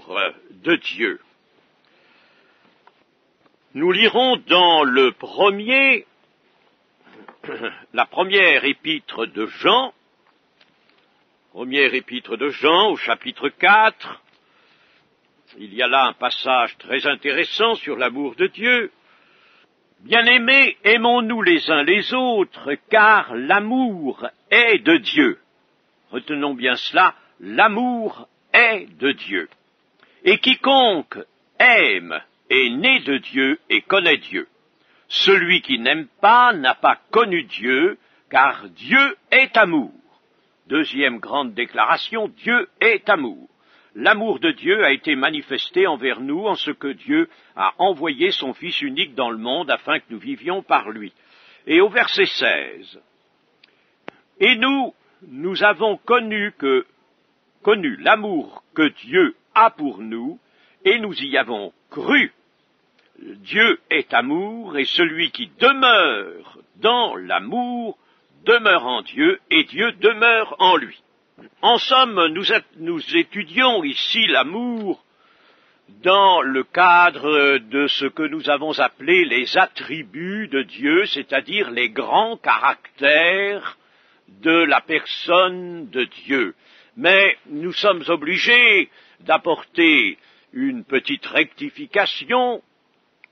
l'amour de Dieu. Nous lirons dans la première épître de Jean, au chapitre 4. Il y a là un passage très intéressant sur l'amour de Dieu. Bien-aimés, aimons-nous les uns les autres, car l'amour est de Dieu. Retenons bien cela, l'amour est de Dieu. Et quiconque aime est né de Dieu et connaît Dieu. Celui qui n'aime pas n'a pas connu Dieu, car Dieu est amour. Deuxième grande déclaration, Dieu est amour. L'amour de Dieu a été manifesté envers nous en ce que Dieu a envoyé son Fils unique dans le monde afin que nous vivions par lui. Et au verset 16, « Et nous avons connu l'amour que Dieu a pour nous, et nous y avons cru. Dieu est amour, et celui qui demeure dans l'amour demeure en Dieu, et Dieu demeure en lui. » En somme, nous étudions ici l'amour dans le cadre de ce que nous avons appelé les attributs de Dieu, c'est-à-dire les grands caractères de la personne de Dieu. Mais nous sommes obligés d'apporter une petite rectification,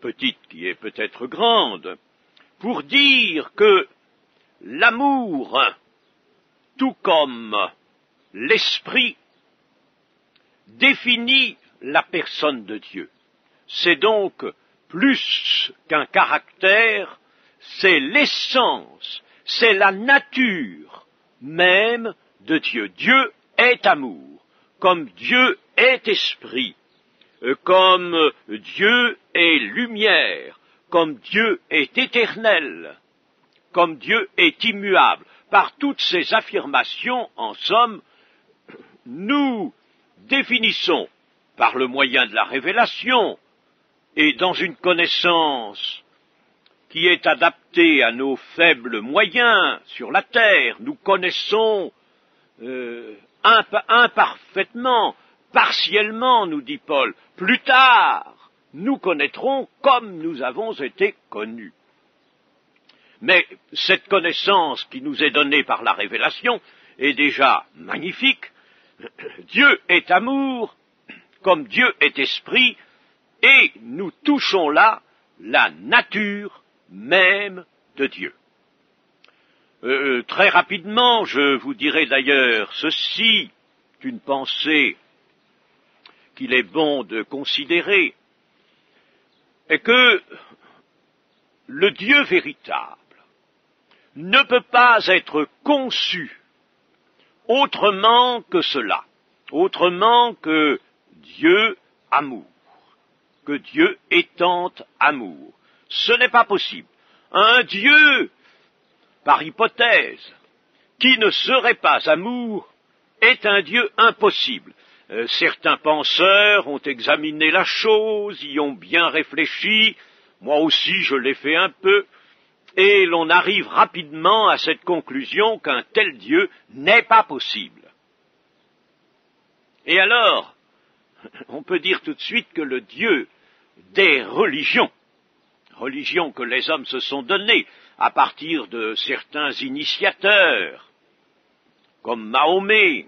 petite qui est peut-être grande, pour dire que l'amour, tout comme l'esprit, définit la personne de Dieu. C'est donc plus qu'un caractère, c'est l'essence, c'est la nature même de Dieu. Dieu est amour, comme Dieu est esprit, comme Dieu est lumière, comme Dieu est éternel, comme Dieu est immuable. Par toutes ces affirmations, en somme, nous définissons, par le moyen de la révélation, et dans une connaissance qui est adaptée à nos faibles moyens sur la terre, nous connaissons imparfaitement, partiellement, nous dit Paul. Plus tard, nous connaîtrons comme nous avons été connus. Mais cette connaissance qui nous est donnée par la révélation est déjà magnifique. Dieu est amour, comme Dieu est esprit, et nous touchons là la nature même de Dieu. Très rapidement, je vous dirai d'ailleurs ceci, une pensée qu'il est bon de considérer, est que le Dieu véritable ne peut pas être conçu autrement que cela, autrement que Dieu amour, que Dieu étant amour. Ce n'est pas possible. Un Dieu, par hypothèse, qui ne serait pas amour, est un Dieu impossible. Certains penseurs ont examiné la chose, y ont bien réfléchi, moi aussi je l'ai fait un peu, et l'on arrive rapidement à cette conclusion qu'un tel Dieu n'est pas possible. Et alors, on peut dire tout de suite que le Dieu des religions que les hommes se sont données à partir de certains initiateurs, comme Mahomet,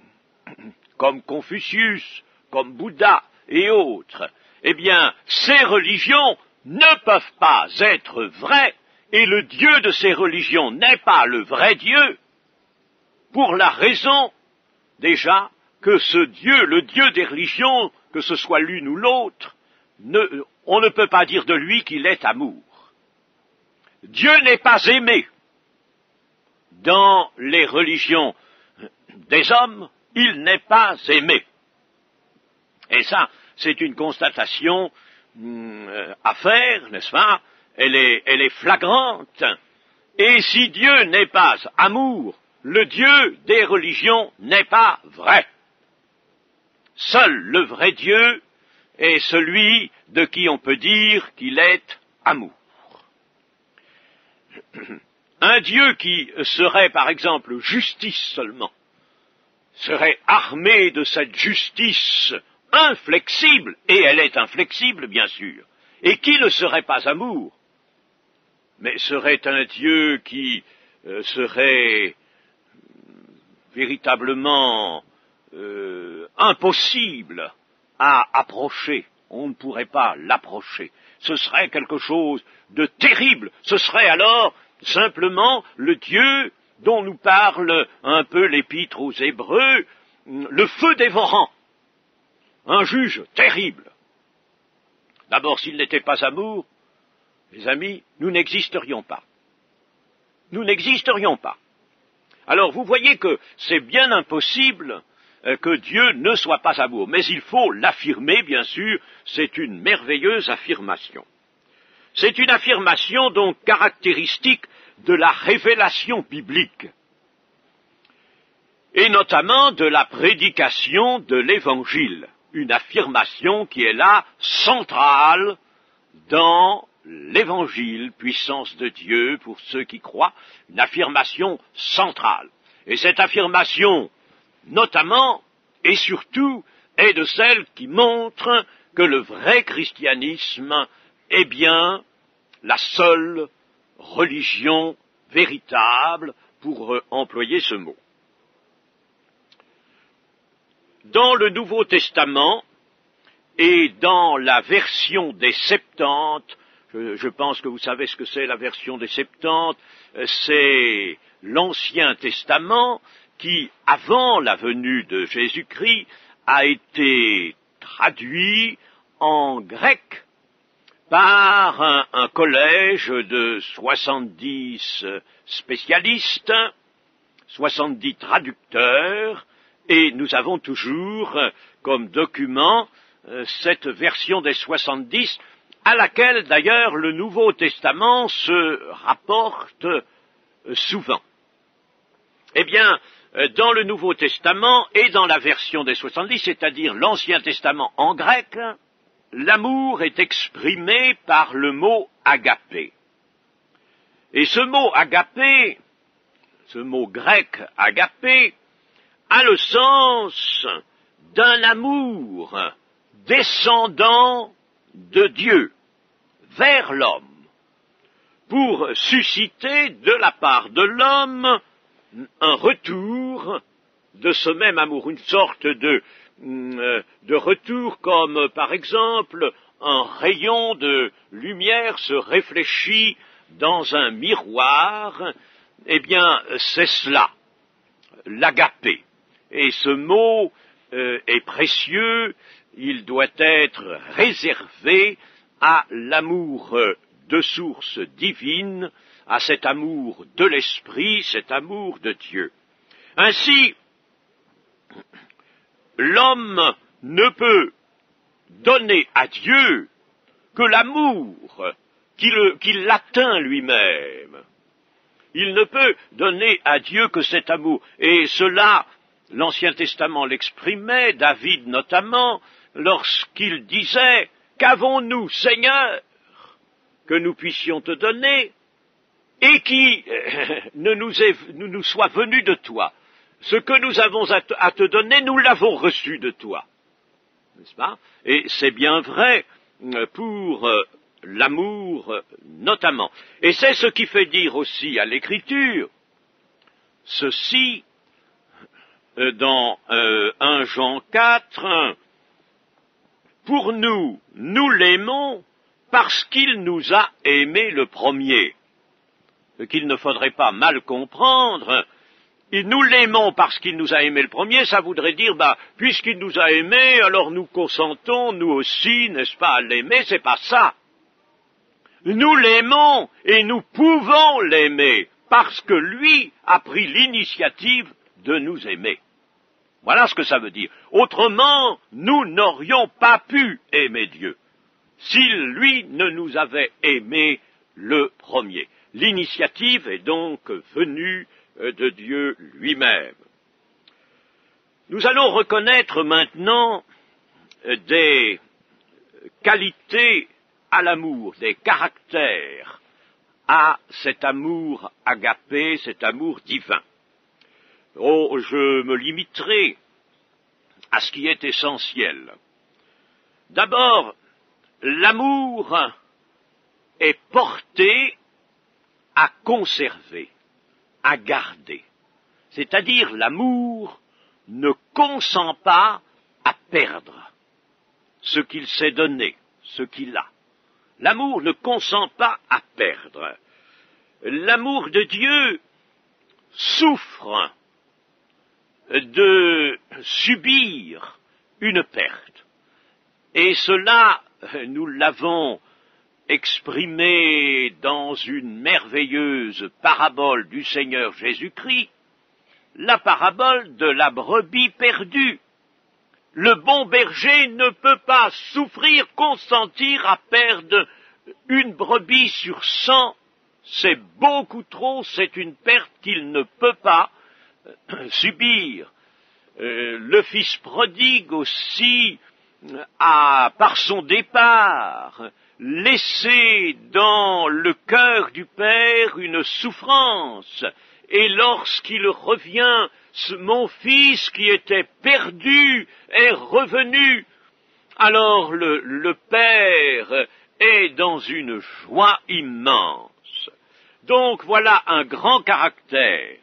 comme Confucius, comme Bouddha et autres, eh bien, ces religions ne peuvent pas être vraies, et le Dieu de ces religions n'est pas le vrai Dieu, pour la raison, déjà, que ce Dieu, le Dieu des religions, que ce soit l'une ou l'autre, on ne peut pas dire de lui qu'il est amour. Dieu n'est pas aimé. Dans les religions des hommes, il n'est pas aimé. Et ça, c'est une constatation à faire, n'est-ce pas? Elle est flagrante. Et si Dieu n'est pas amour, le Dieu des religions n'est pas vrai. Seul le vrai Dieu est celui de qui on peut dire qu'il est amour. Un Dieu qui serait, par exemple, justice seulement, serait armé de cette justice inflexible, et elle est inflexible, bien sûr. Et qui ne serait pas amour, mais serait un Dieu qui serait véritablement impossible à approcher. On ne pourrait pas l'approcher. Ce serait quelque chose de terrible. Ce serait alors simplement le Dieu dont nous parle un peu l'Épître aux Hébreux, le feu dévorant, un juge terrible. D'abord, s'il n'était pas amour, les amis, nous n'existerions pas. Nous n'existerions pas. Alors vous voyez que c'est bien impossible que Dieu ne soit pas amour, mais il faut l'affirmer, bien sûr, c'est une merveilleuse affirmation. C'est une affirmation donc caractéristique de la révélation biblique, et notamment de la prédication de l'Évangile, une affirmation qui est là centrale dans l'Évangile, puissance de Dieu pour ceux qui croient, une affirmation centrale. Et cette affirmation, notamment et surtout, est de celles qui montrent que le vrai christianisme est bien la seule religion véritable, pour employer ce mot. Dans le Nouveau Testament et dans la version des Septante, je pense que vous savez ce que c'est la version des Septante, c'est l'Ancien Testament qui, avant la venue de Jésus-Christ, a été traduit en grec par un collège de 70 spécialistes, 70 traducteurs, et nous avons toujours comme document cette version des 70, à laquelle d'ailleurs le Nouveau Testament se rapporte souvent. Eh bien, dans le Nouveau Testament et dans la version des 70, c'est-à-dire l'Ancien Testament en grec, l'amour est exprimé par le mot agapé. Et ce mot agapé, ce mot grec agapé, a le sens d'un amour descendant de Dieu vers l'homme, pour susciter de la part de l'homme un retour de ce même amour, une sorte de retour comme, par exemple, un rayon de lumière se réfléchit dans un miroir. Eh bien, c'est cela, l'agapé. Et ce mot est précieux, il doit être réservé à l'amour de source divine, à cet amour de l'Esprit, cet amour de Dieu. Ainsi, l'homme ne peut donner à Dieu que l'amour qui l'atteint lui-même. Il ne peut donner à Dieu que cet amour. Et cela, l'Ancien Testament l'exprimait, David notamment, lorsqu'il disait « Qu'avons-nous, Seigneur, que nous puissions te donner, et qui ne nous soit venu de toi. Ce que nous avons à te donner, nous l'avons reçu de toi. » N'est-ce pas? Et c'est bien vrai pour l'amour notamment. Et c'est ce qui fait dire aussi à l'Écriture ceci dans 1 Jean 4, « Pour nous, nous l'aimons parce qu'il nous a aimés le premier. » Ce qu'il ne faudrait pas mal comprendre, et nous l'aimons parce qu'il nous a aimés le premier, ça voudrait dire, puisqu'il nous a aimés, alors nous consentons, nous aussi, n'est-ce pas, à l'aimer, c'est pas ça. Nous l'aimons et nous pouvons l'aimer parce que lui a pris l'initiative de nous aimer. Voilà ce que ça veut dire. Autrement, nous n'aurions pas pu aimer Dieu s'il, lui, ne nous avait aimés le premier. L'initiative est donc venue de Dieu lui-même. Nous allons reconnaître maintenant des qualités à l'amour, des caractères à cet amour agapé, cet amour divin. Oh, je me limiterai à ce qui est essentiel. D'abord, l'amour est porté à conserver, à garder. C'est-à-dire, l'amour ne consent pas à perdre ce qu'il s'est donné, ce qu'il a. L'amour ne consent pas à perdre. L'amour de Dieu souffre de subir une perte. Et cela, nous l'avons exprimé dans une merveilleuse parabole du Seigneur Jésus-Christ, la parabole de la brebis perdue. Le bon berger ne peut pas souffrir, consentir à perdre une brebis sur 100. C'est beaucoup trop, c'est une perte qu'il ne peut pas subir. Le fils prodigue aussi par son départ, laissé dans le cœur du Père une souffrance, et lorsqu'il revient, mon fils qui était perdu est revenu. Alors le Père est dans une joie immense. Donc voilà un grand caractère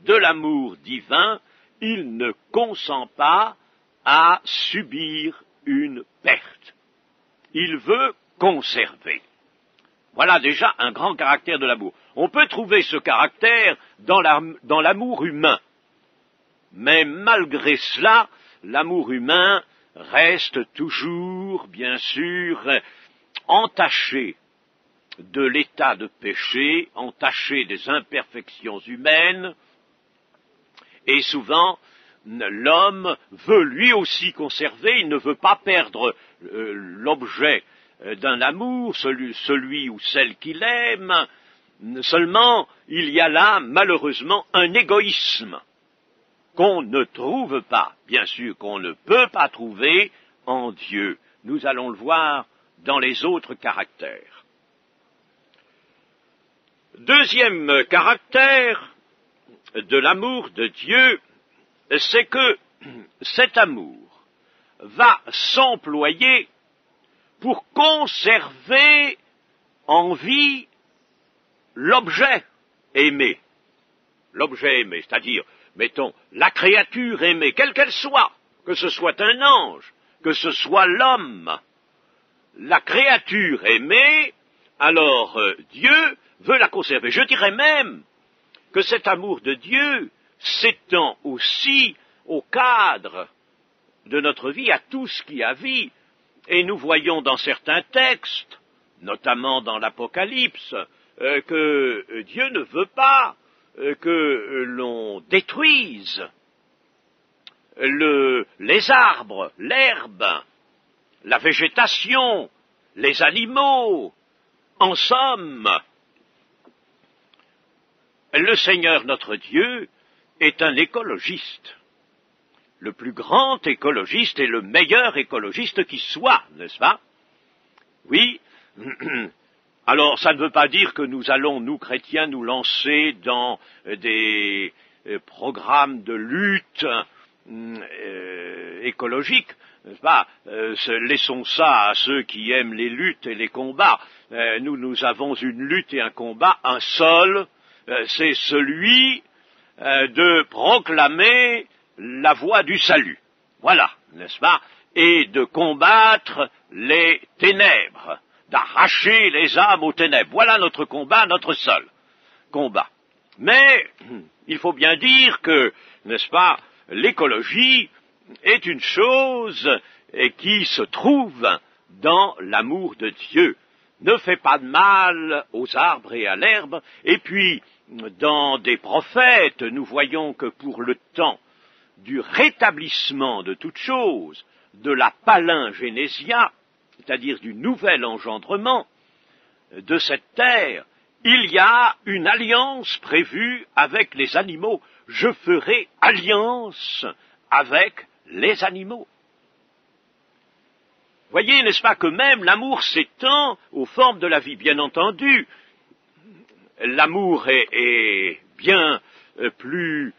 de l'amour divin, il ne consent pas à subir une perte. Il veut conserver. Voilà déjà un grand caractère de l'amour. On peut trouver ce caractère dans l'amour humain. Mais malgré cela, l'amour humain reste toujours, bien sûr, entaché de l'état de péché, entaché des imperfections humaines, et souvent, l'homme veut lui aussi conserver, il ne veut pas perdre l'objet d'un amour, celui ou celle qu'il aime, seulement il y a là, malheureusement, un égoïsme qu'on ne trouve pas, bien sûr qu'on ne peut pas trouver en Dieu. Nous allons le voir dans les autres caractères. Deuxième caractère de l'amour de Dieu, c'est que cet amour va s'employer pour conserver en vie l'objet aimé. L'objet aimé, c'est-à-dire, mettons, la créature aimée, quelle qu'elle soit, que ce soit un ange, que ce soit l'homme, la créature aimée, alors Dieu veut la conserver. Je dirais même que cet amour de Dieu s'étend aussi au cadre de notre vie, à tout ce qui a vie. Et nous voyons dans certains textes, notamment dans l'Apocalypse, que Dieu ne veut pas que l'on détruise les arbres, l'herbe, la végétation, les animaux. En somme, le Seigneur notre Dieu est un écologiste, le plus grand écologiste et le meilleur écologiste qui soit, n'est-ce pas? Oui. Alors, ça ne veut pas dire que nous allons, nous chrétiens, nous lancer dans des programmes de lutte écologique, n'est-ce pas? Laissons ça à ceux qui aiment les luttes et les combats. Nous avons une lutte et un combat, un seul, c'est celui de proclamer la voie du salut. Voilà, n'est-ce pas? Et de combattre les ténèbres, d'arracher les âmes aux ténèbres. Voilà notre combat, notre seul combat. Mais il faut bien dire que, n'est-ce pas, l'écologie est une chose qui se trouve dans l'amour de Dieu. Ne fait pas de mal aux arbres et à l'herbe. Et puis, dans des prophètes, nous voyons que pour le temps du rétablissement de toute chose, de la palingénésia, c'est-à-dire du nouvel engendrement de cette terre, il y a une alliance prévue avec les animaux. Je ferai alliance avec les animaux. Voyez, n'est-ce pas, que même l'amour s'étend aux formes de la vie. Bien entendu, l'amour est bien plus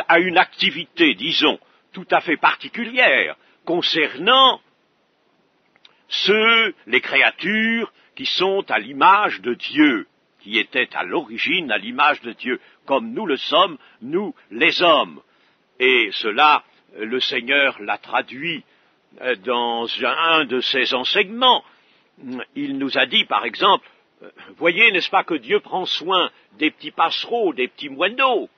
à une activité, disons, tout à fait particulière, concernant les créatures qui sont à l'image de Dieu, qui étaient à l'origine à l'image de Dieu, comme nous le sommes, nous les hommes. Et cela, le Seigneur l'a traduit dans un de ses enseignements. Il nous a dit, par exemple, voyez, n'est-ce pas que Dieu prend soin des petits passereaux, des petits moineaux,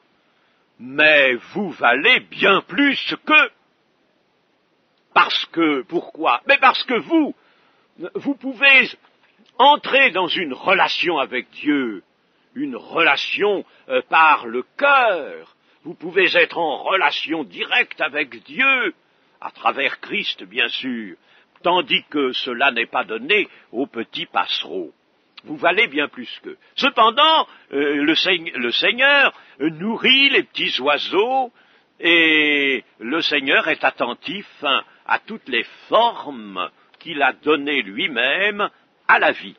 mais vous valez bien plus qu'eux. Parce que, pourquoi? Mais parce que vous pouvez entrer dans une relation avec Dieu, une relation par le cœur. Vous pouvez être en relation directe avec Dieu, à travers Christ, bien sûr, tandis que cela n'est pas donné aux petits passereaux. Vous valez bien plus qu'eux. Cependant, le Seigneur nourrit les petits oiseaux, et le Seigneur est attentif à toutes les formes qu'il a données lui-même à la vie.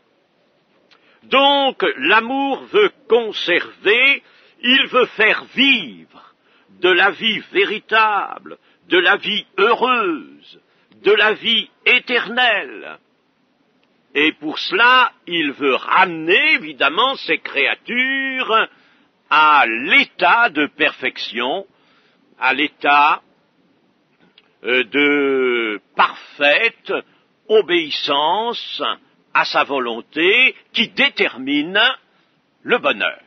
Donc, l'amour veut conserver, il veut faire vivre de la vie véritable, de la vie heureuse, de la vie éternelle. Et pour cela, il veut ramener, évidemment, ces créatures à l'état de perfection, à l'état de parfaite obéissance à sa volonté qui détermine le bonheur.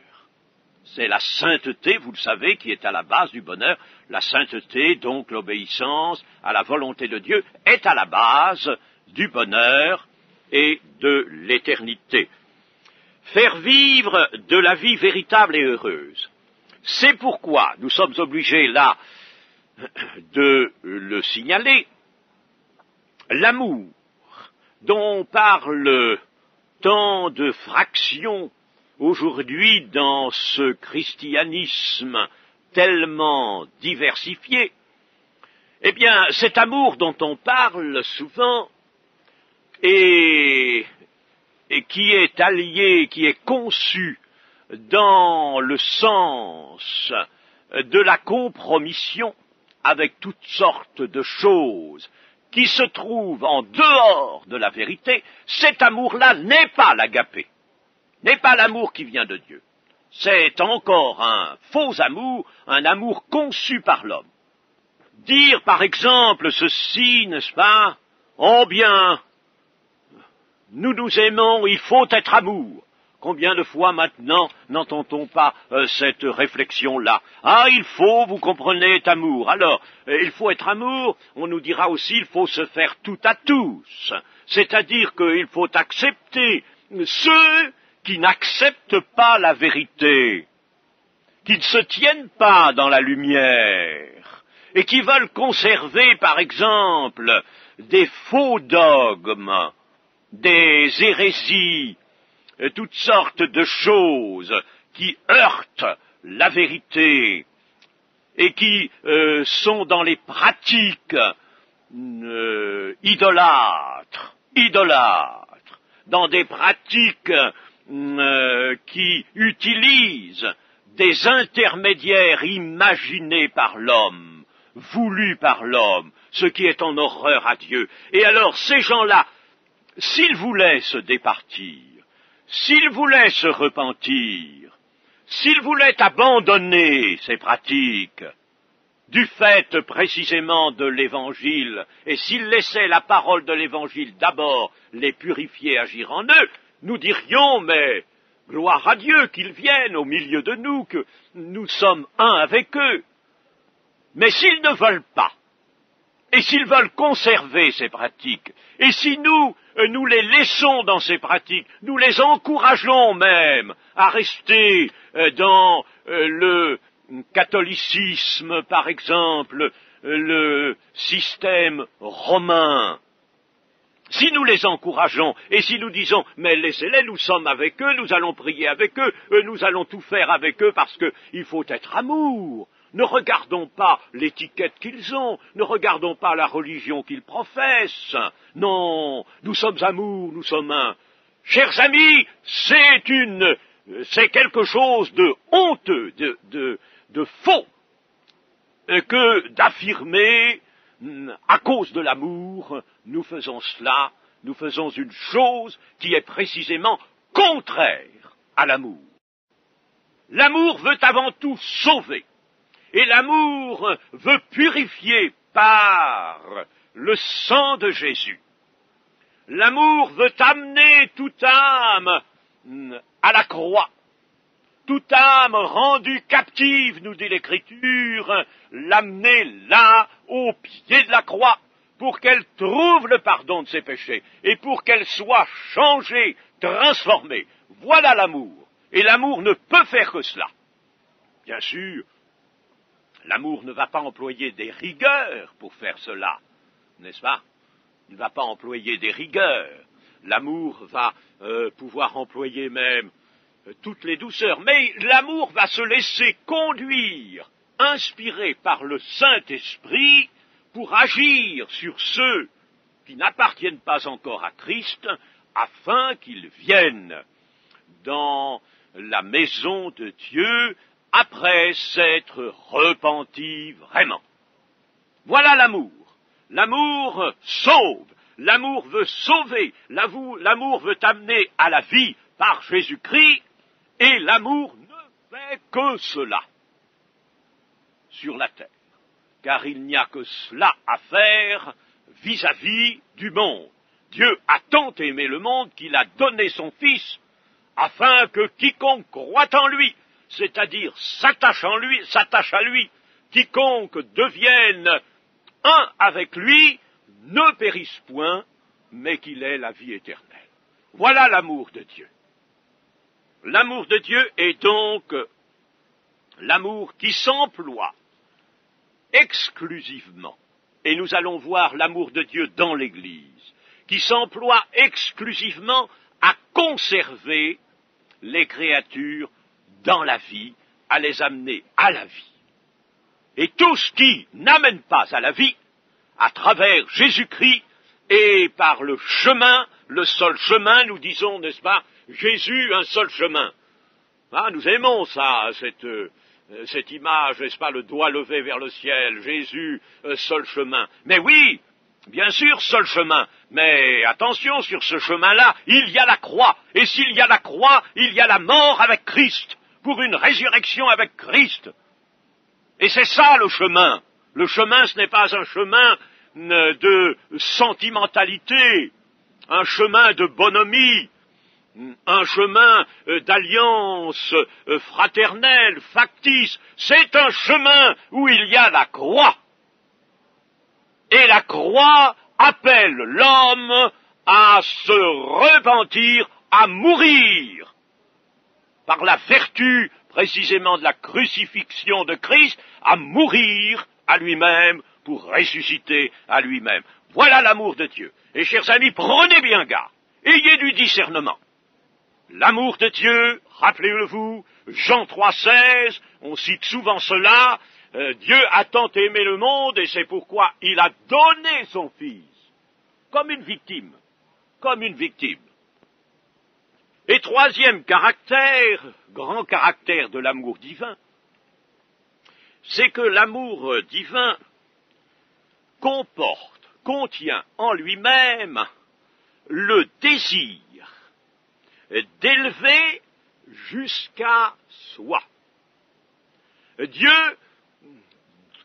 C'est la sainteté, vous le savez, qui est à la base du bonheur. La sainteté, donc l'obéissance à la volonté de Dieu, est à la base du bonheur et de l'éternité. Faire vivre de la vie véritable et heureuse. C'est pourquoi nous sommes obligés là de le signaler. L'amour, dont on parle tant de fractions aujourd'hui dans ce christianisme tellement diversifié, eh bien, cet amour dont on parle souvent et qui est allié, qui est conçu dans le sens de la compromission avec toutes sortes de choses qui se trouvent en dehors de la vérité, cet amour-là n'est pas l'agapé, n'est pas l'amour qui vient de Dieu. C'est encore un faux amour, un amour conçu par l'homme. Dire, par exemple, ceci, n'est-ce pas? Oh bien, nous nous aimons, il faut être amour. Combien de fois maintenant n'entend-on pas cette réflexion-là? Ah, il faut, vous comprenez, être amour. Alors, il faut être amour, on nous dira aussi, il faut se faire tout à tous. C'est-à-dire qu'il faut accepter ceux qui n'acceptent pas la vérité, qui ne se tiennent pas dans la lumière, et qui veulent conserver, par exemple, des faux dogmes, des hérésies, toutes sortes de choses qui heurtent la vérité et qui sont dans les pratiques idolâtres, dans des pratiques qui utilisent des intermédiaires imaginés par l'homme, voulus par l'homme, ce qui est en horreur à Dieu. Et alors, ces gens-là, s'ils voulaient se départir, s'ils voulaient se repentir, s'ils voulaient abandonner ces pratiques, du fait précisément de l'Évangile, et s'ils laissaient la parole de l'Évangile d'abord les purifier, agir en eux, nous dirions, mais gloire à Dieu qu'ils viennent au milieu de nous, que nous sommes un avec eux. Mais s'ils ne veulent pas, et s'ils veulent conserver ces pratiques, et si nous les laissons dans ces pratiques, nous les encourageons même à rester dans le catholicisme, par exemple, le système romain, si nous les encourageons, et si nous disons, mais laissez-les, nous sommes avec eux, nous allons prier avec eux, nous allons tout faire avec eux parce qu'il faut être amour. Ne regardons pas l'étiquette qu'ils ont, ne regardons pas la religion qu'ils professent. Non, nous sommes amour, nous sommes un. Chers amis, c'est quelque chose de honteux, de faux, que d'affirmer, à cause de l'amour, nous faisons cela, nous faisons une chose qui est précisément contraire à l'amour. L'amour veut avant tout sauver, et l'amour veut purifier par le sang de Jésus. L'amour veut amener toute âme à la croix. Toute âme rendue captive, nous dit l'Écriture, l'amener là, au pied de la croix, pour qu'elle trouve le pardon de ses péchés, et pour qu'elle soit changée, transformée. Voilà l'amour. Et l'amour ne peut faire que cela. Bien sûr, l'amour ne va pas employer des rigueurs pour faire cela, n'est-ce pas? Il ne va pas employer des rigueurs. L'amour va pouvoir employer même toutes les douceurs. Mais l'amour va se laisser conduire, inspiré par le Saint-Esprit, pour agir sur ceux qui n'appartiennent pas encore à Christ, afin qu'ils viennent dans la maison de Dieu après s'être repentis vraiment. Voilà l'amour. L'amour sauve, l'amour veut sauver, l'amour veut amener à la vie par Jésus-Christ, et l'amour ne fait que cela sur la terre, car il n'y a que cela à faire vis-à-vis du monde. Dieu a tant aimé le monde qu'il a donné son Fils, afin que quiconque croit en lui, c'est-à-dire s'attache à lui, quiconque devienne un avec lui, ne périsse point, mais qu'il ait la vie éternelle. Voilà l'amour de Dieu. L'amour de Dieu est donc l'amour qui s'emploie exclusivement, et nous allons voir l'amour de Dieu dans l'Église, qui s'emploie exclusivement à conserver les créatures dans la vie, à les amener à la vie. Et tout ce qui n'amène pas à la vie, à travers Jésus-Christ et par le chemin, le seul chemin, nous disons, n'est-ce pas, Jésus, un seul chemin. Ah, nous aimons ça, cette image, n'est-ce pas, le doigt levé vers le ciel, Jésus, seul chemin. Mais oui, bien sûr, seul chemin, mais attention, sur ce chemin-là, il y a la croix, et s'il y a la croix, il y a la mort avec Christ, pour une résurrection avec Christ. Et c'est ça le chemin. Le chemin, ce n'est pas un chemin de sentimentalité, un chemin de bonhomie, un chemin d'alliance fraternelle, factice. C'est un chemin où il y a la croix. Et la croix appelle l'homme à se repentir, à mourir, par la vertu précisément de la crucifixion de Christ, à mourir à lui-même pour ressusciter à lui-même. Voilà l'amour de Dieu. Et chers amis, prenez bien garde, ayez du discernement. L'amour de Dieu, rappelez-le-vous, Jean 3,16, on cite souvent cela, Dieu a tant aimé le monde et c'est pourquoi il a donné son Fils, comme une victime, comme une victime. Et troisième caractère, grand caractère de l'amour divin, c'est que l'amour divin contient en lui-même le désir d'élever jusqu'à soi. Dieu,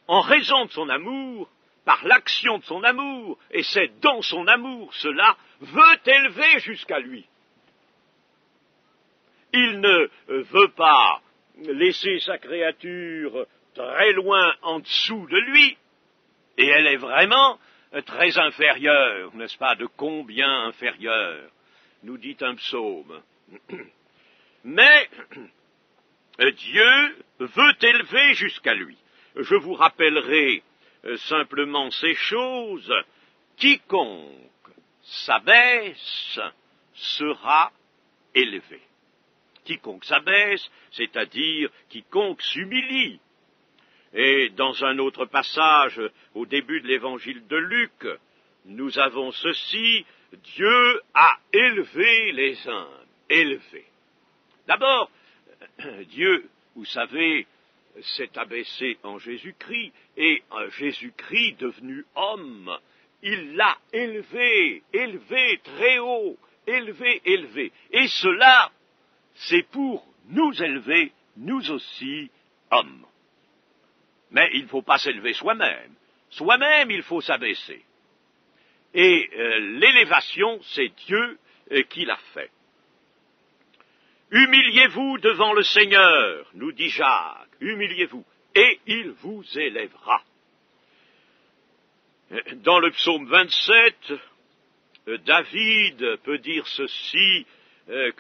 en raison de son amour, par l'action de son amour, et c'est dans son amour cela, veut élever jusqu'à lui. Il ne veut pas laisser sa créature très loin en dessous de lui, et elle est vraiment très inférieure, n'est-ce pas? De combien inférieure, nous dit un psaume. Mais Dieu veut élever jusqu'à lui. Je vous rappellerai simplement ces choses. Quiconque s'abaisse sera élevé. Quiconque s'abaisse, c'est-à-dire quiconque s'humilie. Et dans un autre passage, au début de l'évangile de Luc, nous avons ceci: Dieu a élevé les humbles, élevé. D'abord, Dieu, vous savez, s'est abaissé en Jésus-Christ, et Jésus-Christ, devenu homme, il l'a élevé, élevé très haut, élevé, élevé. Et cela, c'est pour nous élever, nous aussi, hommes. Mais il ne faut pas s'élever soi-même. Soi-même, il faut s'abaisser. Et l'élévation, c'est Dieu qui l'a fait. Humiliez-vous devant le Seigneur, nous dit Jacques, humiliez-vous, et il vous élèvera. Dans le psaume 27, David peut dire ceci,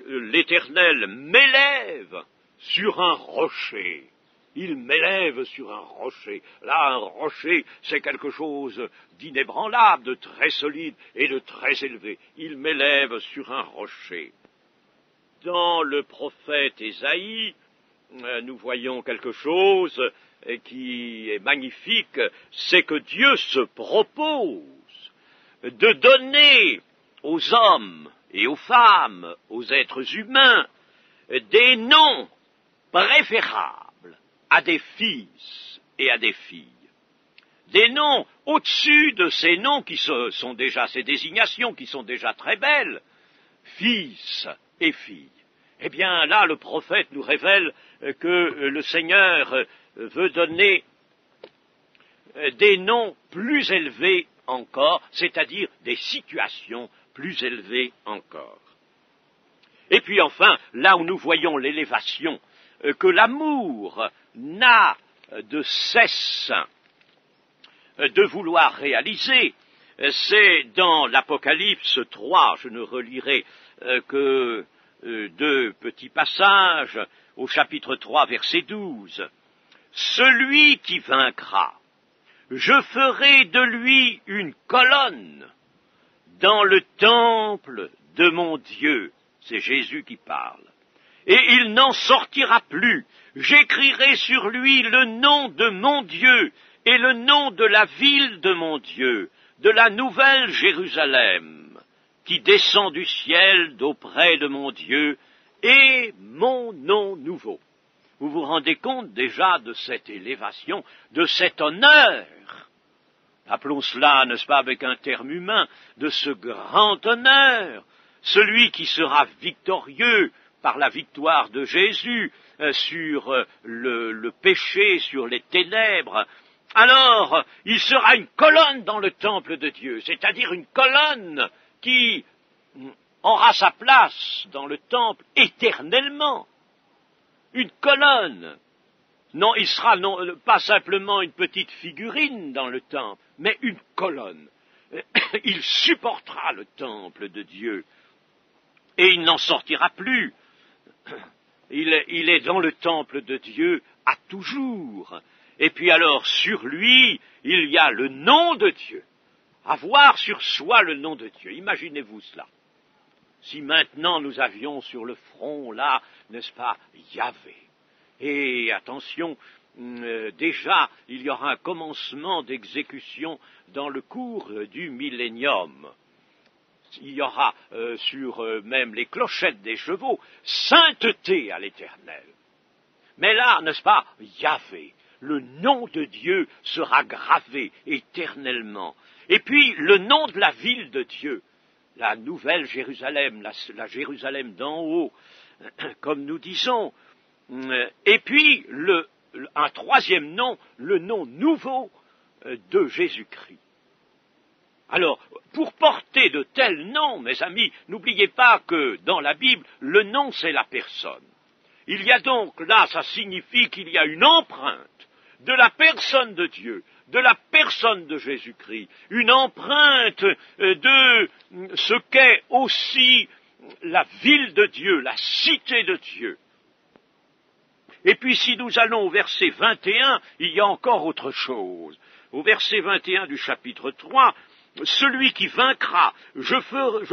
l'Éternel m'élève sur un rocher. Il m'élève sur un rocher. Là, un rocher, c'est quelque chose d'inébranlable, de très solide et de très élevé. Il m'élève sur un rocher. Dans le prophète Ésaïe, nous voyons quelque chose qui est magnifique, c'est que Dieu se propose de donner aux hommes et aux femmes, aux êtres humains, des noms préférables à des fils et à des filles. Des noms au-dessus de ces noms qui sont déjà, ces désignations qui sont déjà très belles, fils et filles. Eh bien, là, le prophète nous révèle que le Seigneur veut donner des noms plus élevés encore, c'est-à-dire des situations plus élevées encore. Et puis enfin, là où nous voyons l'élévation, que l'amour n'a de cesse de vouloir réaliser, c'est dans l'Apocalypse 3, je ne relirai que deux petits passages, au chapitre 3, verset 12. Celui qui vaincra, je ferai de lui une colonne dans le temple de mon Dieu. C'est Jésus qui parle. Et il n'en sortira plus. J'écrirai sur lui le nom de mon Dieu et le nom de la ville de mon Dieu, de la nouvelle Jérusalem, qui descend du ciel d'auprès de mon Dieu, et mon nom nouveau. Vous vous rendez compte déjà de cette élévation, de cet honneur, appelons cela, n'est-ce pas, avec un terme humain, de ce grand honneur, celui qui sera victorieux par la victoire de Jésus sur le péché, sur les ténèbres. Alors, il sera une colonne dans le temple de Dieu, c'est-à-dire une colonne qui aura sa place dans le temple éternellement. Une colonne. Non, il sera pas simplement une petite figurine dans le temple, mais une colonne. Il supportera le temple de Dieu et il n'en sortira plus. Il est dans le temple de Dieu à toujours. Et puis alors, sur lui, il y a le nom de Dieu. Avoir sur soi le nom de Dieu. Imaginez-vous cela. Si maintenant nous avions sur le front, là, n'est-ce pas, Yahvé. Et attention, déjà, il y aura un commencement d'exécution dans le cours du millénium. Il y aura sur même les clochettes des chevaux, sainteté à l'Éternel. Mais là, n'est-ce pas, Yahvé, le nom de Dieu sera gravé éternellement. Et puis, le nom de la ville de Dieu, la nouvelle Jérusalem, la Jérusalem d'en haut, comme nous disons. Et puis, un troisième nom, le nom nouveau de Jésus-Christ. Alors, pour porter de tels noms, mes amis, n'oubliez pas que dans la Bible, le nom, c'est la personne. Il y a donc, là, ça signifie qu'il y a une empreinte de la personne de Dieu, de la personne de Jésus-Christ, une empreinte de ce qu'est aussi la ville de Dieu, la cité de Dieu. Et puis si nous allons au verset 21, il y a encore autre chose. Au verset 21 du chapitre 3, celui qui vaincra, je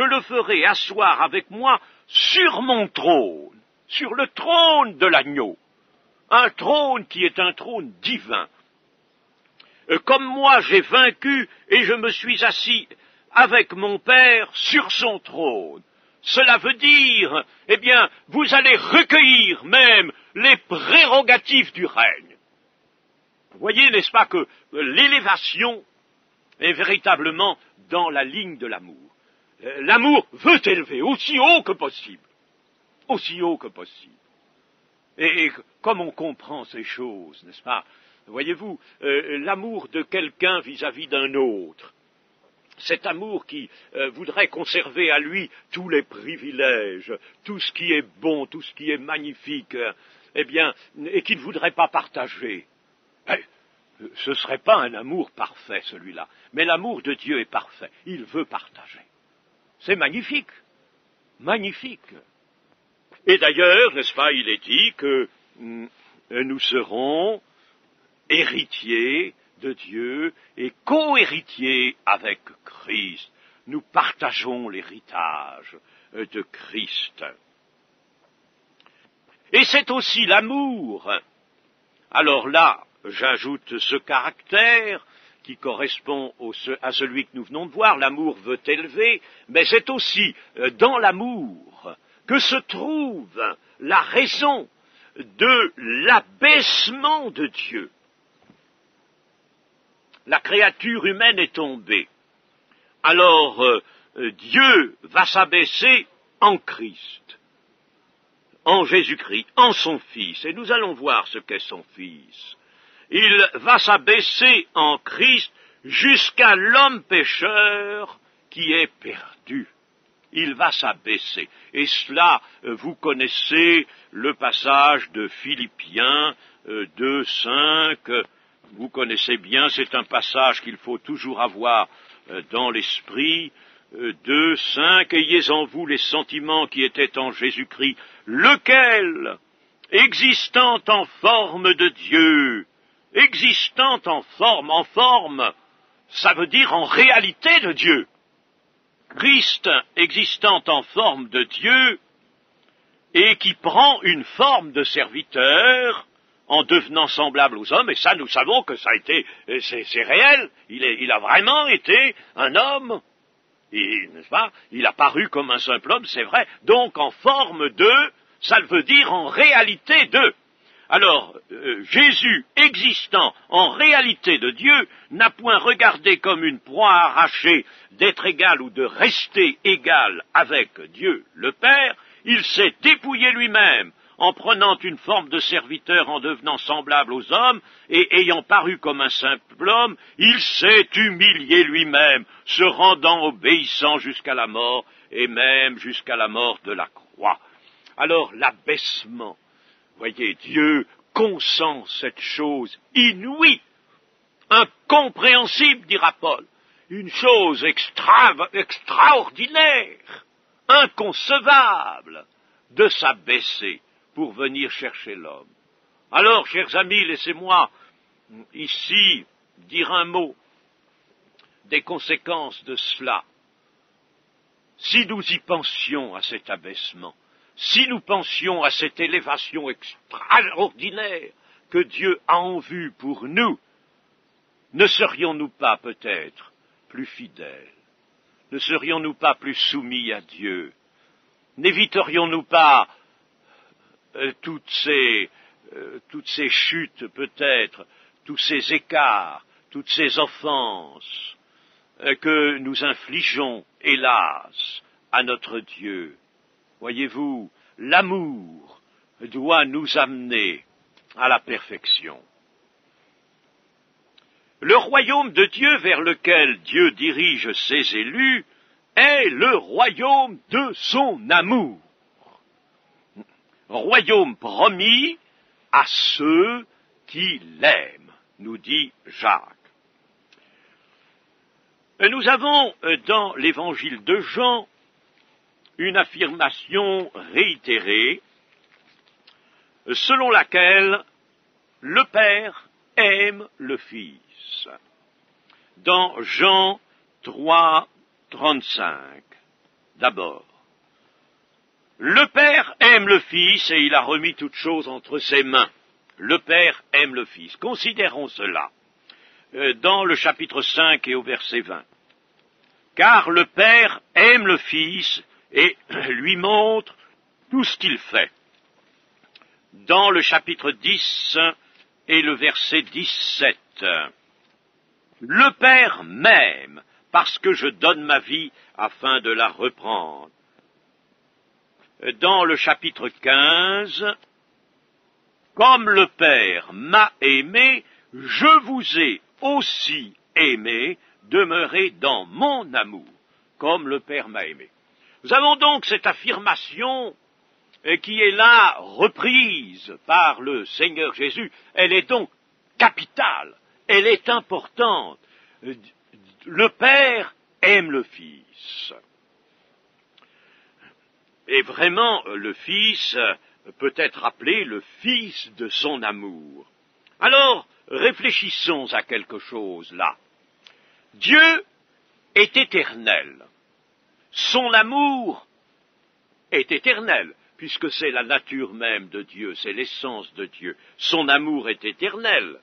le ferai asseoir avec moi sur mon trône, sur le trône de l'agneau. Un trône qui est un trône divin. Comme moi j'ai vaincu et je me suis assis avec mon Père sur son trône. Cela veut dire, eh bien, vous allez recueillir même les prérogatives du règne. Vous voyez, n'est-ce pas, que l'élévation est véritablement dans la ligne de l'amour. L'amour veut élever aussi haut que possible. Aussi haut que possible. Et comme on comprend ces choses, n'est-ce pas? Voyez-vous, l'amour de quelqu'un vis-à-vis d'un autre, cet amour qui voudrait conserver à lui tous les privilèges, tout ce qui est bon, tout ce qui est magnifique, eh bien, et qu'il ne voudrait pas partager, ce ne serait pas un amour parfait, celui-là. Mais l'amour de Dieu est parfait. Il veut partager. C'est magnifique. Magnifique. Et d'ailleurs, n'est-ce pas, il est dit que nous serons héritiers de Dieu et co-héritiers avec Christ. Nous partageons l'héritage de Christ. Et c'est aussi l'amour. Alors là, j'ajoute ce caractère qui correspond à celui que nous venons de voir. L'amour veut élever, mais c'est aussi dans l'amour que se trouve la raison de l'abaissement de Dieu. La créature humaine est tombée. Alors Dieu va s'abaisser en Christ, en Jésus-Christ, en son Fils. Et nous allons voir ce qu'est son Fils. Il va s'abaisser en Christ jusqu'à l'homme pécheur qui est perdu. Il va s'abaisser. Et cela, vous connaissez le passage de Philippiens 2:5. Vous connaissez bien, c'est un passage qu'il faut toujours avoir dans l'esprit. 2:5. Ayez en vous les sentiments qui étaient en Jésus-Christ, lequel, existant en forme de Dieu, existant en forme, ça veut dire en réalité de Dieu. Christ existant en forme de Dieu et qui prend une forme de serviteur en devenant semblable aux hommes, et ça nous savons que ça a été, c'est réel, il a vraiment été un homme, n'est-ce pas? Il a paru comme un simple homme, c'est vrai, donc en forme de, ça veut dire en réalité de. Alors, Jésus, existant en réalité de Dieu, n'a point regardé comme une proie arrachée d'être égal ou de rester égal avec Dieu le Père, il s'est dépouillé lui-même en prenant une forme de serviteur en devenant semblable aux hommes, et ayant paru comme un simple homme, il s'est humilié lui-même, se rendant obéissant jusqu'à la mort, et même jusqu'à la mort de la croix. Alors, l'abaissement, voyez, Dieu consent cette chose inouïe, incompréhensible, dira Paul, une chose extraordinaire, inconcevable, de s'abaisser pour venir chercher l'homme. Alors, chers amis, laissez-moi ici dire un mot des conséquences de cela. Si nous y pensions à cet abaissement, si nous pensions à cette élévation extraordinaire que Dieu a en vue pour nous, ne serions-nous pas peut-être plus fidèles? Ne serions-nous pas plus soumis à Dieu? N'éviterions-nous pas toutes ces chutes peut-être, tous ces écarts, toutes ces offenses que nous infligeons, hélas, à notre Dieu? Voyez-vous, l'amour doit nous amener à la perfection. Le royaume de Dieu vers lequel Dieu dirige ses élus est le royaume de son amour. Royaume promis à ceux qui l'aiment, nous dit Jacques. Nous avons dans l'évangile de Jean une affirmation réitérée selon laquelle le Père aime le Fils. Dans Jean 3:35, d'abord, le Père aime le Fils et il a remis toutes choses entre ses mains. Le Père aime le Fils. Considérons cela dans le chapitre 5 et au verset 20. Car le Père aime le Fils et lui montre tout ce qu'il fait. Dans le chapitre 10 et le verset 17. Le Père m'aime, parce que je donne ma vie afin de la reprendre. Dans le chapitre 15, comme le Père m'a aimé, je vous ai aussi aimé, demeurez dans mon amour, comme le Père m'a aimé. Nous avons donc cette affirmation qui est là reprise par le Seigneur Jésus. Elle est donc capitale, elle est importante. Le Père aime le Fils. Et vraiment, le Fils peut être appelé le Fils de son amour. Alors, réfléchissons à quelque chose là. Dieu est éternel. Son amour est éternel, puisque c'est la nature même de Dieu, c'est l'essence de Dieu. Son amour est éternel.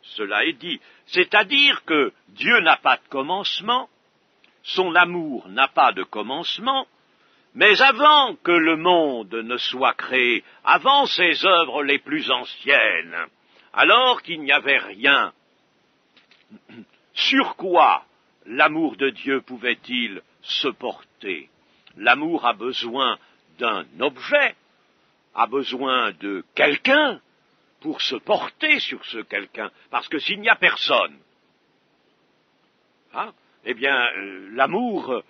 Cela est dit. C'est-à-dire que Dieu n'a pas de commencement, son amour n'a pas de commencement, mais avant que le monde ne soit créé, avant ses œuvres les plus anciennes, alors qu'il n'y avait rien, sur quoi l'amour de Dieu pouvait-il se porter? L'amour a besoin d'un objet, a besoin de quelqu'un pour se porter sur ce quelqu'un, parce que s'il n'y a personne, eh bien, l'amour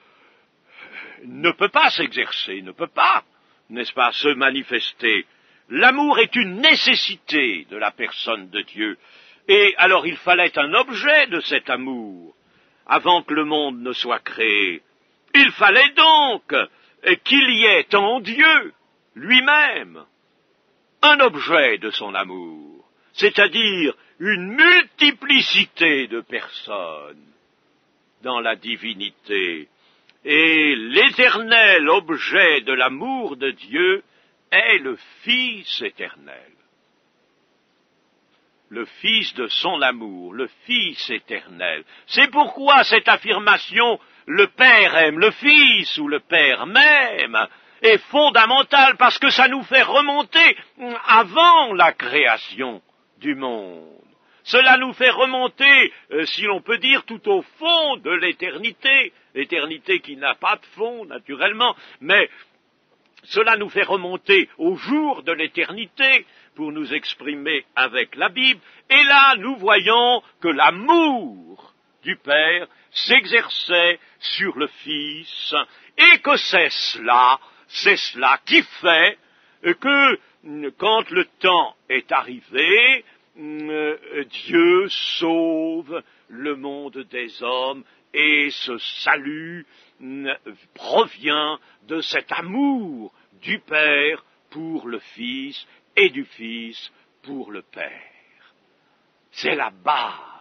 ne peut pas s'exercer, ne peut pas, n'est-ce pas, se manifester. L'amour est une nécessité de la personne de Dieu. Et alors il fallait un objet de cet amour avant que le monde ne soit créé. Il fallait donc qu'il y ait en Dieu lui-même un objet de son amour, c'est-à-dire une multiplicité de personnes dans la divinité. Et l'éternel objet de l'amour de Dieu est le Fils éternel. Le Fils de son amour, le Fils éternel. C'est pourquoi cette affirmation, le Père aime le Fils, ou le Père m'aime, est fondamentale, parce que ça nous fait remonter avant la création du monde. Cela nous fait remonter, si l'on peut dire, tout au fond de l'éternité, l'éternité qui n'a pas de fond, naturellement, mais cela nous fait remonter au jour de l'éternité, pour nous exprimer avec la Bible, et là nous voyons que l'amour du Père s'exerçait sur le Fils, et que c'est cela qui fait que, quand le temps est arrivé, Dieu sauve le monde des hommes, et ce salut provient de cet amour du Père pour le Fils et du Fils pour le Père. C'est la base,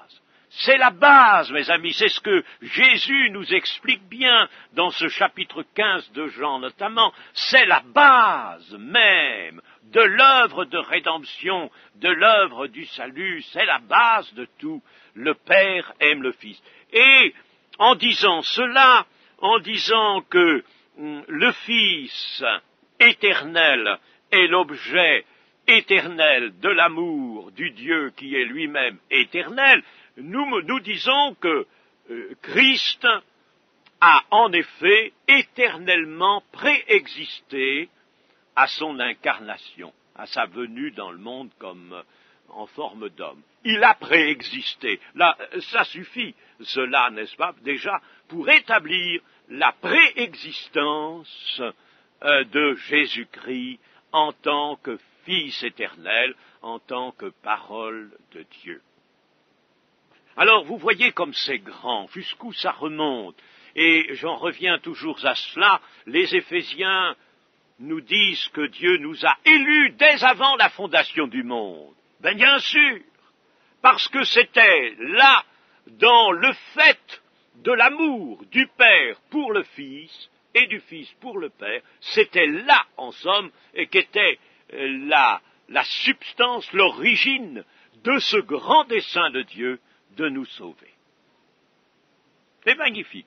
mes amis, c'est ce que Jésus nous explique bien dans ce chapitre 15 de Jean notamment, c'est la base même de l'œuvre de rédemption, de l'œuvre du salut, c'est la base de tout. Le Père aime le Fils. Et en disant cela, en disant que le Fils éternel est l'objet éternel de l'amour du Dieu qui est lui-même éternel, nous disons que Christ a en effet éternellement préexisté à son incarnation, à sa venue dans le monde comme en forme d'homme. Il a préexisté. Là, ça suffit, cela, n'est-ce pas, déjà, pour établir la préexistence de Jésus-Christ en tant que Fils éternel, en tant que parole de Dieu. Alors, vous voyez comme c'est grand, jusqu'où ça remonte. Et j'en reviens toujours à cela, les Éphésiens nous disent que Dieu nous a élus dès avant la fondation du monde. Ben bien sûr, parce que c'était là, dans le fait de l'amour du Père pour le Fils et du Fils pour le Père, c'était là, en somme, qu'était la substance, l'origine de ce grand dessein de Dieu de nous sauver. C'est magnifique.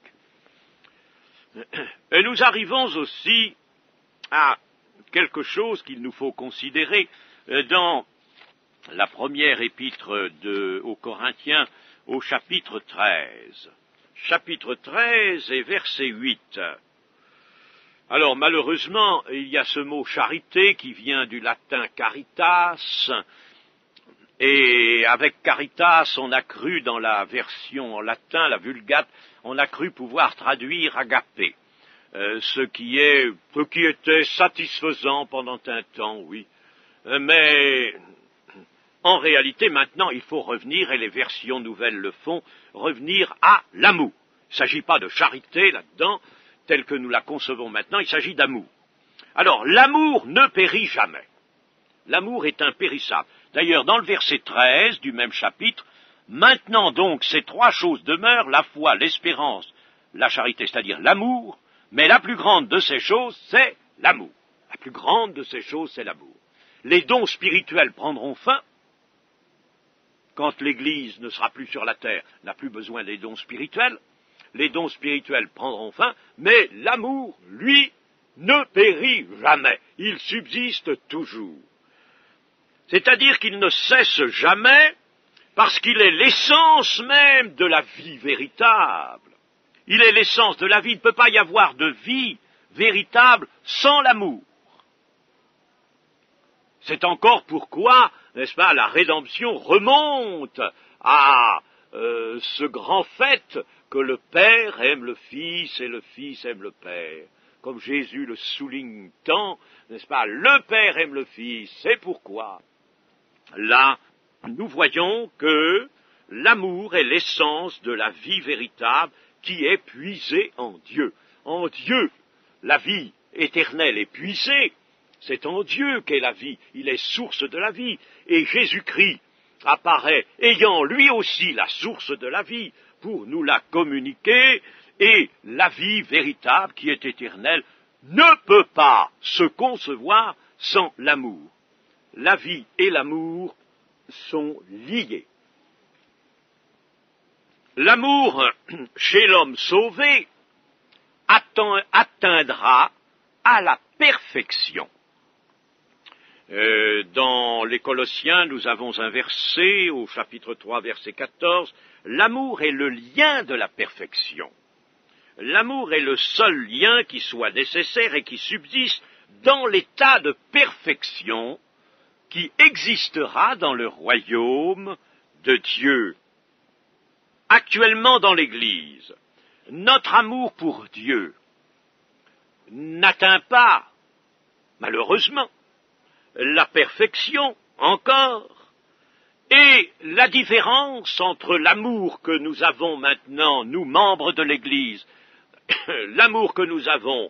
Et nous arrivons aussi à quelque chose qu'il nous faut considérer dans la première épître aux Corinthiens, au chapitre 13. Chapitre 13 et verset 8. Alors malheureusement, il y a ce mot charité qui vient du latin caritas, et avec caritas, on a cru dans la version en latin, la Vulgate, on a cru pouvoir traduire agapé, ce qui était satisfaisant pendant un temps, oui. Mais en réalité, maintenant, il faut revenir, et les versions nouvelles le font, revenir à l'amour. Il ne s'agit pas de charité là-dedans, telle que nous la concevons maintenant, il s'agit d'amour. Alors, l'amour ne périt jamais. L'amour est impérissable. D'ailleurs, dans le verset 13 du même chapitre, maintenant donc ces trois choses demeurent, la foi, l'espérance, la charité, c'est-à-dire l'amour, mais la plus grande de ces choses, c'est l'amour. La plus grande de ces choses, c'est l'amour. Les dons spirituels prendront fin. Quand l'Église ne sera plus sur la terre, n'a plus besoin des dons spirituels. Les dons spirituels prendront fin, mais l'amour, lui, ne périt jamais. Il subsiste toujours. C'est-à-dire qu'il ne cesse jamais, parce qu'il est l'essence même de la vie véritable. Il est l'essence de la vie. Il ne peut pas y avoir de vie véritable sans l'amour. C'est encore pourquoi, n'est-ce pas, la rédemption remonte à ce grand fait que le Père aime le Fils et le Fils aime le Père. Comme Jésus le souligne tant, n'est-ce pas, le Père aime le Fils, c'est pourquoi. Là, nous voyons que l'amour est l'essence de la vie véritable qui est puisée en Dieu. En Dieu, la vie éternelle est puisée. C'est en Dieu qu'est la vie, il est source de la vie, et Jésus-Christ apparaît ayant lui aussi la source de la vie pour nous la communiquer, et la vie véritable qui est éternelle ne peut pas se concevoir sans l'amour. La vie et l'amour sont liés. L'amour chez l'homme sauvé atteindra à la perfection. Dans les Colossiens, nous avons un verset, au chapitre 3, verset 14, l'amour est le lien de la perfection. L'amour est le seul lien qui soit nécessaire et qui subsiste dans l'état de perfection qui existera dans le royaume de Dieu. Actuellement dans l'Église, notre amour pour Dieu n'atteint pas, malheureusement, la perfection encore, et la différence entre l'amour que nous avons maintenant, nous membres de l'Église, l'amour que nous avons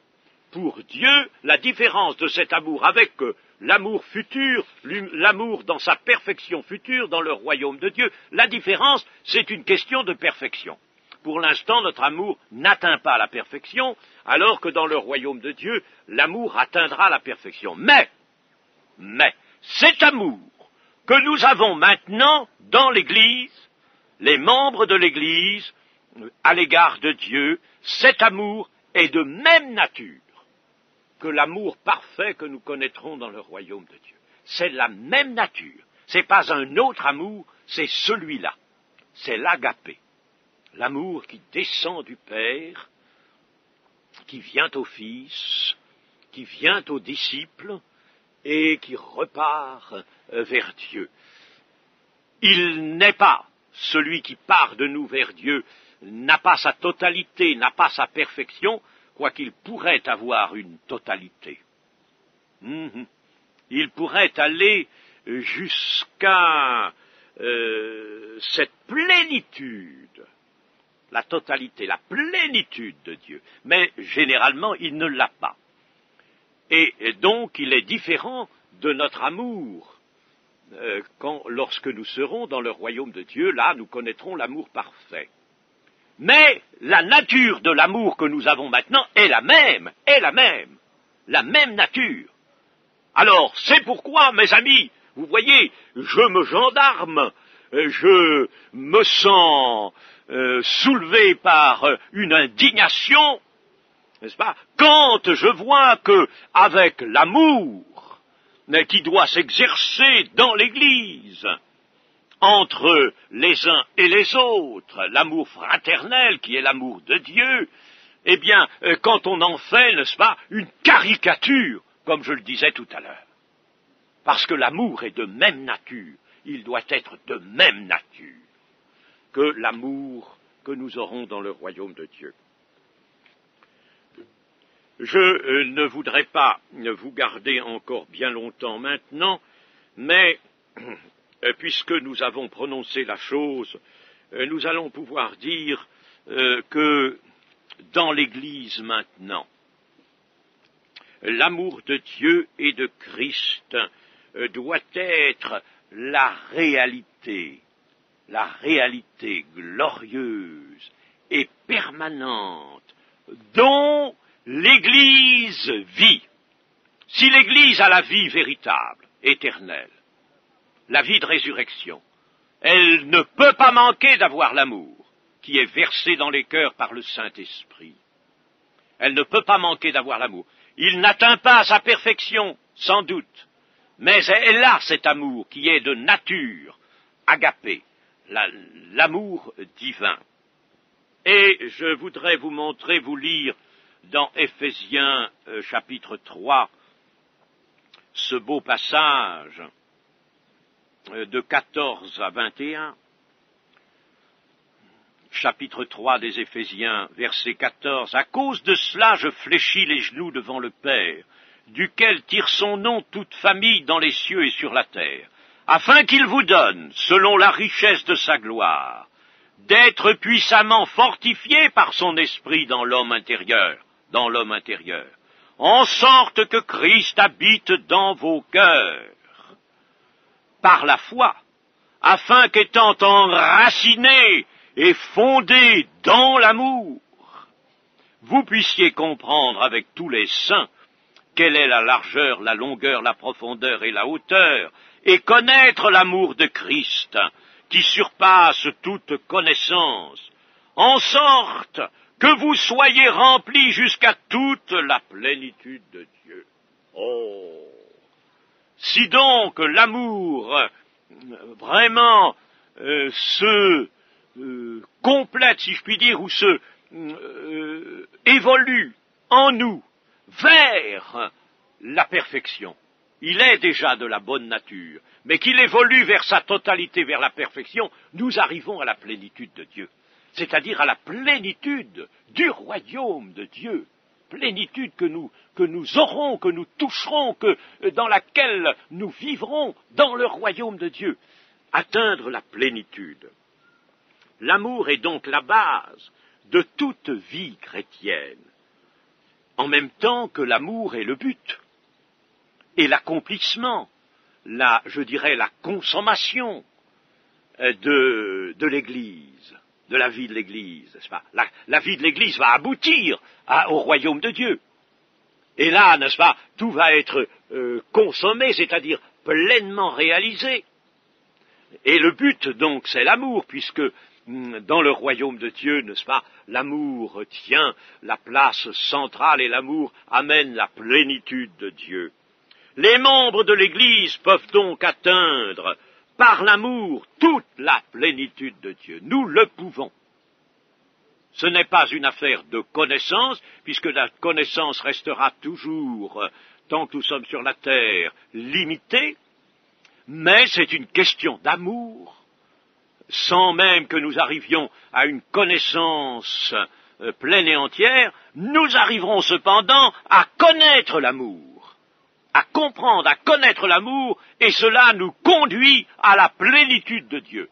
pour Dieu, la différence de cet amour avec l'amour futur, l'amour dans sa perfection future dans le royaume de Dieu, la différence, c'est une question de perfection. Pour l'instant, notre amour n'atteint pas la perfection, alors que dans le royaume de Dieu, l'amour atteindra la perfection. Mais, cet amour que nous avons maintenant dans l'Église, les membres de l'Église, à l'égard de Dieu, cet amour est de même nature que l'amour parfait que nous connaîtrons dans le royaume de Dieu. C'est la même nature. Ce n'est pas un autre amour, c'est celui-là. C'est l'agapé. L'amour qui descend du Père, qui vient au Fils, qui vient aux disciples, et qui repart vers Dieu. Il n'est pas celui qui part de nous vers Dieu, n'a pas sa totalité, n'a pas sa perfection, quoiqu'il pourrait avoir une totalité. Il pourrait aller jusqu'à cette plénitude, la totalité, la plénitude de Dieu. Mais généralement, il ne l'a pas. Et donc, il est différent de notre amour. Lorsque nous serons dans le royaume de Dieu, là, nous connaîtrons l'amour parfait. Mais la nature de l'amour que nous avons maintenant est la même nature. Alors, c'est pourquoi, mes amis, vous voyez, je me gendarme, je me sens soulevé par une indignation, n'est-ce pas, quand je vois que, avec l'amour qui doit s'exercer dans l'Église, entre les uns et les autres, l'amour fraternel qui est l'amour de Dieu, eh bien, quand on en fait, n'est-ce pas, une caricature, comme je le disais tout à l'heure. Parce que l'amour est de même nature, il doit être de même nature que l'amour que nous aurons dans le royaume de Dieu. Je ne voudrais pas vous garder encore bien longtemps maintenant, mais puisque nous avons prononcé la chose, nous allons pouvoir dire que dans l'Église maintenant, l'amour de Dieu et de Christ doit être la réalité glorieuse et permanente dont l'Église vit. Si l'Église a la vie véritable, éternelle, la vie de résurrection, elle ne peut pas manquer d'avoir l'amour qui est versé dans les cœurs par le Saint-Esprit. Elle ne peut pas manquer d'avoir l'amour. Il n'atteint pas sa perfection, sans doute, mais elle a cet amour qui est de nature agapé, l'amour divin. Et je voudrais vous lire dans Éphésiens chapitre 3 ce beau passage de 14 à 21, chapitre 3 des Éphésiens, verset 14. « À cause de cela, je fléchis les genoux devant le Père, duquel tire son nom toute famille dans les cieux et sur la terre, afin qu'il vous donne, selon la richesse de sa gloire, d'être puissamment fortifié par son esprit dans l'homme intérieur, en sorte que Christ habite dans vos cœurs, par la foi, afin qu'étant enracinés et fondés dans l'amour, vous puissiez comprendre avec tous les saints quelle est la largeur, la longueur, la profondeur et la hauteur, et connaître l'amour de Christ, qui surpasse toute connaissance, en sorte que vous soyez remplis jusqu'à toute la plénitude de Dieu. Oh! Si donc l'amour vraiment se complète, si je puis dire, ou se évolue en nous vers la perfection, il est déjà de la bonne nature, mais qu'il évolue vers sa totalité, vers la perfection, nous arrivons à la plénitude de Dieu, c'est-à-dire à la plénitude du royaume de Dieu, plénitude que nous aurons, que nous toucherons, dans laquelle nous vivrons dans le royaume de Dieu, atteindre la plénitude. L'amour est donc la base de toute vie chrétienne, en même temps que l'amour est le but et l'accomplissement, la consommation de l'Église, de la vie de l'Église, n'est-ce pas? La vie de l'Église va aboutir au royaume de Dieu. Et là, n'est-ce pas, tout va être consommé, c'est-à-dire pleinement réalisé. Et le but, donc, c'est l'amour, puisque dans le royaume de Dieu, n'est-ce pas, l'amour tient la place centrale et l'amour amène la plénitude de Dieu. Les membres de l'Église peuvent donc atteindre par l'amour toute la plénitude de Dieu. Nous le pouvons. Ce n'est pas une affaire de connaissance, puisque la connaissance restera toujours, tant que nous sommes sur la terre, limitée, mais c'est une question d'amour. Sans même que nous arrivions à une connaissance pleine et entière, nous arriverons cependant à connaître l'amour, à comprendre, à connaître l'amour, et cela nous conduit à la plénitude de Dieu.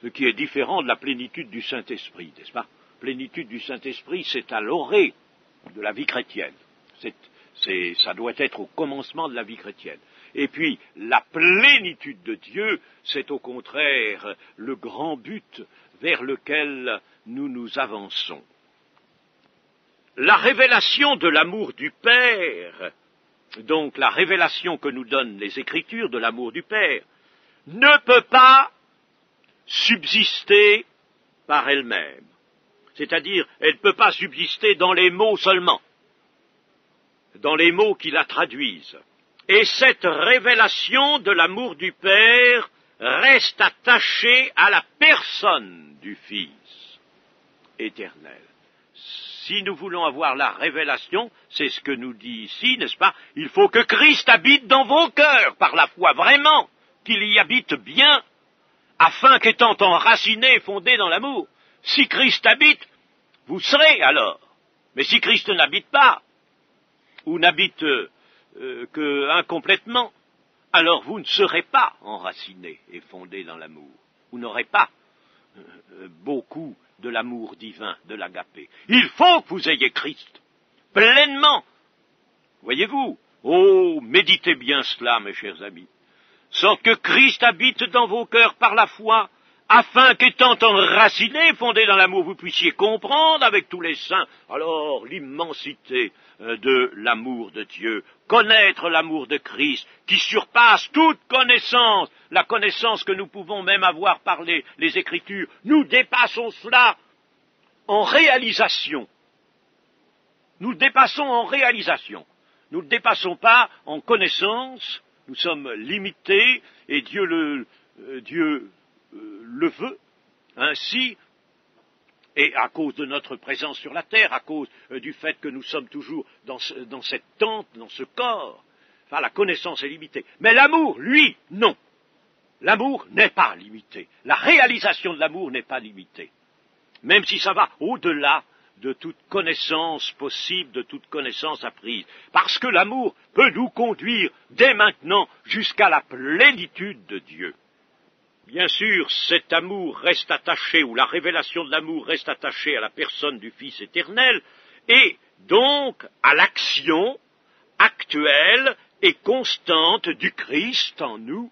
Ce qui est différent de la plénitude du Saint-Esprit, n'est-ce pas? Plénitude du Saint-Esprit, c'est à l'orée de la vie chrétienne. Ça doit être au commencement de la vie chrétienne. Et puis, la plénitude de Dieu, c'est au contraire le grand but vers lequel nous nous avançons. La révélation de l'amour du Père, donc la révélation que nous donnent les Écritures de l'amour du Père, ne peut pas subsister par elle-même. C'est-à-dire, elle ne peut pas subsister dans les mots seulement, dans les mots qui la traduisent. Et cette révélation de l'amour du Père reste attaché à la personne du Fils éternel. Si nous voulons avoir la révélation, c'est ce que nous dit ici, n'est-ce pas? Il faut que Christ habite dans vos cœurs par la foi, vraiment, qu'il y habite bien, afin qu'étant enraciné et fondé dans l'amour, si Christ habite, vous serez alors. Mais si Christ n'habite pas, ou n'habite que incomplètement, alors vous ne serez pas enraciné et fondé dans l'amour. Vous n'aurez pas beaucoup de l'amour divin, de l'agapé. Il faut que vous ayez Christ, pleinement. Voyez-vous? Oh, méditez bien cela, mes chers amis. Sorte que Christ habite dans vos cœurs par la foi, afin qu'étant enraciné, fondé dans l'amour, vous puissiez comprendre avec tous les saints, alors l'immensité de l'amour de Dieu, connaître l'amour de Christ, qui surpasse toute connaissance, la connaissance que nous pouvons même avoir par les Écritures. Nous dépassons cela en réalisation. Nous le dépassons en réalisation. Nous ne le dépassons pas en connaissance. Nous sommes limités, et Dieu le veut ainsi, et à cause de notre présence sur la terre, à cause du fait que nous sommes toujours dans cette tente, dans ce corps, enfin la connaissance est limitée. Mais l'amour, lui, non. L'amour n'est pas limité. La réalisation de l'amour n'est pas limitée. Même si ça va au-delà de toute connaissance possible, de toute connaissance apprise. Parce que l'amour peut nous conduire dès maintenant jusqu'à la plénitude de Dieu. Bien sûr, cet amour reste attaché, ou la révélation de l'amour reste attachée à la personne du Fils éternel, et donc à l'action actuelle et constante du Christ en nous,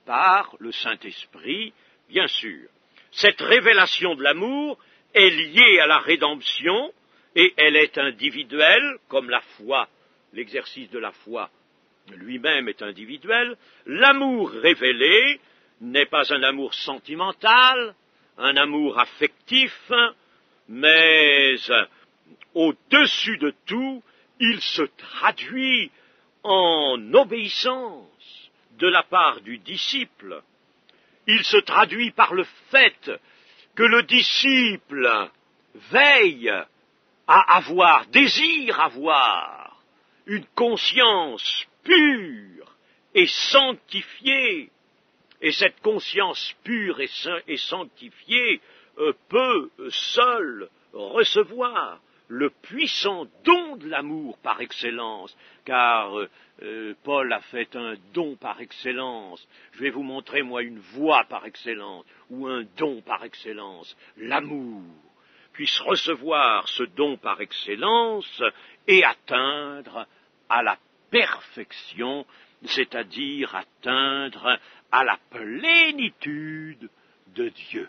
par le Saint-Esprit, bien sûr. Cette révélation de l'amour est liée à la rédemption, et elle est individuelle, comme la foi, l'exercice de la foi lui-même est individuel. L'amour révélé n'est pas un amour sentimental, un amour affectif, mais au-dessus de tout, il se traduit en obéissance de la part du disciple. Il se traduit par le fait que le disciple veille à avoir, désire avoir une conscience pure et sanctifiée. Et cette conscience pure et sanctifiée peut seule recevoir le puissant don de l'amour par excellence, car Paul a fait un don par excellence. Je vais vous montrer, moi, une voie par excellence, ou un don par excellence, l'amour, puisse recevoir ce don par excellence et atteindre à la perfection, c'est-à-dire atteindre à la plénitude de Dieu.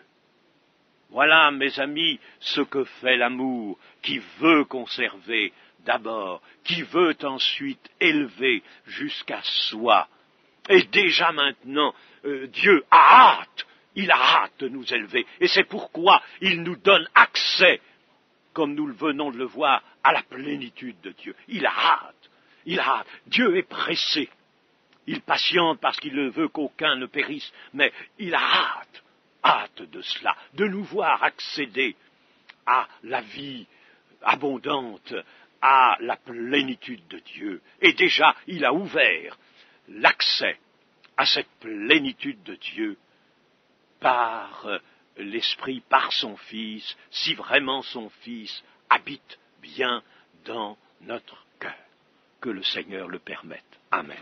Voilà, mes amis, ce que fait l'amour, qui veut conserver d'abord, qui veut ensuite élever jusqu'à soi. Et déjà maintenant, Dieu a hâte, il a hâte de nous élever, et c'est pourquoi il nous donne accès, comme nous venons de le voir, à la plénitude de Dieu. Il a hâte, Dieu est pressé. Il patiente parce qu'il ne veut qu'aucun ne périsse, mais il a hâte de cela, de nous voir accéder à la vie abondante, à la plénitude de Dieu. Et déjà, il a ouvert l'accès à cette plénitude de Dieu par l'Esprit, par son Fils, si vraiment son Fils habite bien dans notre cœur. Que le Seigneur le permette. Amen.